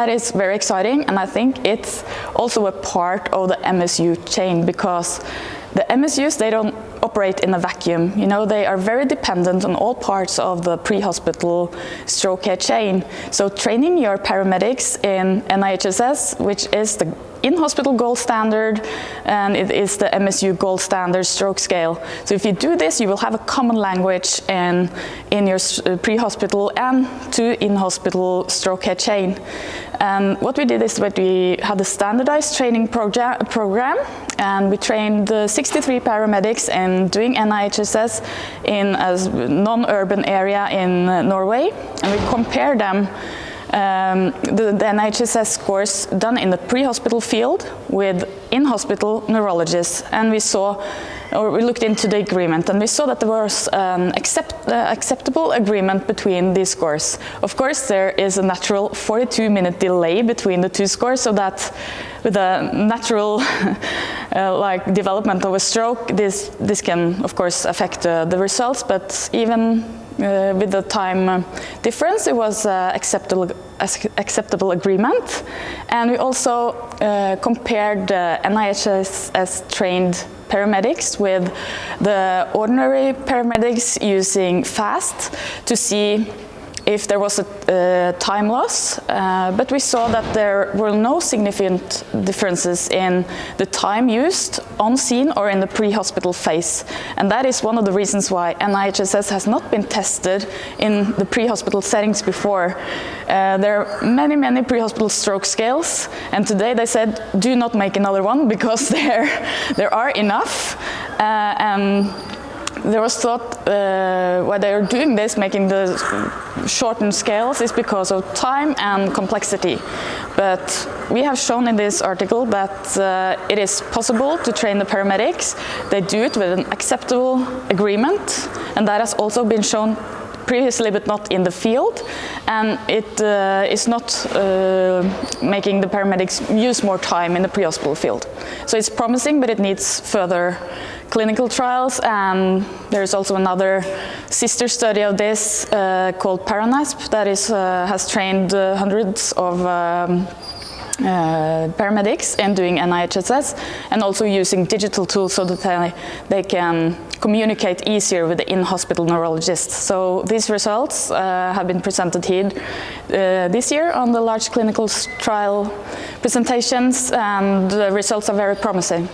that is very exciting, and I think it's also a part of the MSU chain, because the MSUs, they don't operate in a vacuum. You know, they are very dependent on all parts of the pre-hospital stroke care chain. So training your paramedics in NIHSS, which is the in-hospital gold standard, and it is the MSU gold standard stroke scale. So if you do this, you will have a common language in your pre-hospital and to in-hospital stroke care chain. And what we did is that we had a standardized training program, and we trained 63 paramedics in doing NIHSS in a non-urban area in Norway, and we compared them the NIHSS scores done in the pre-hospital field with in-hospital neurologists, and we looked into the agreement, and we saw that there was acceptable agreement between these scores. Of course, there is a natural 42-minute delay between the two scores, so that with a natural like development of a stroke, this can of course affect the results, but even with the time difference, it was acceptable agreement. And we also compared NIHSS trained paramedics with the ordinary paramedics using FAST to see if there was a time loss, but we saw that there were no significant differences in the time used on scene or in the pre-hospital phase. And that is one of the reasons why NIHSS has not been tested in the pre-hospital settings before. There are many pre-hospital stroke scales, and today they said, do not make another one, because there are enough. And there was thought why they are doing this, making the shortened scales, is because of time and complexity. But we have shown in this article that it is possible to train the paramedics. They do it with an acceptable agreement, and that has also been shown previously, but not in the field. And it is not making the paramedics use more time in the pre-hospital field. So it's promising, but it needs further clinical trials, and there's also another sister study of this called PARANASP that has trained hundreds of paramedics in doing NIHSS, and also using digital tools so that they can communicate easier with the in-hospital neurologists. So these results have been presented here this year on the large clinical trial presentations, and the results are very promising.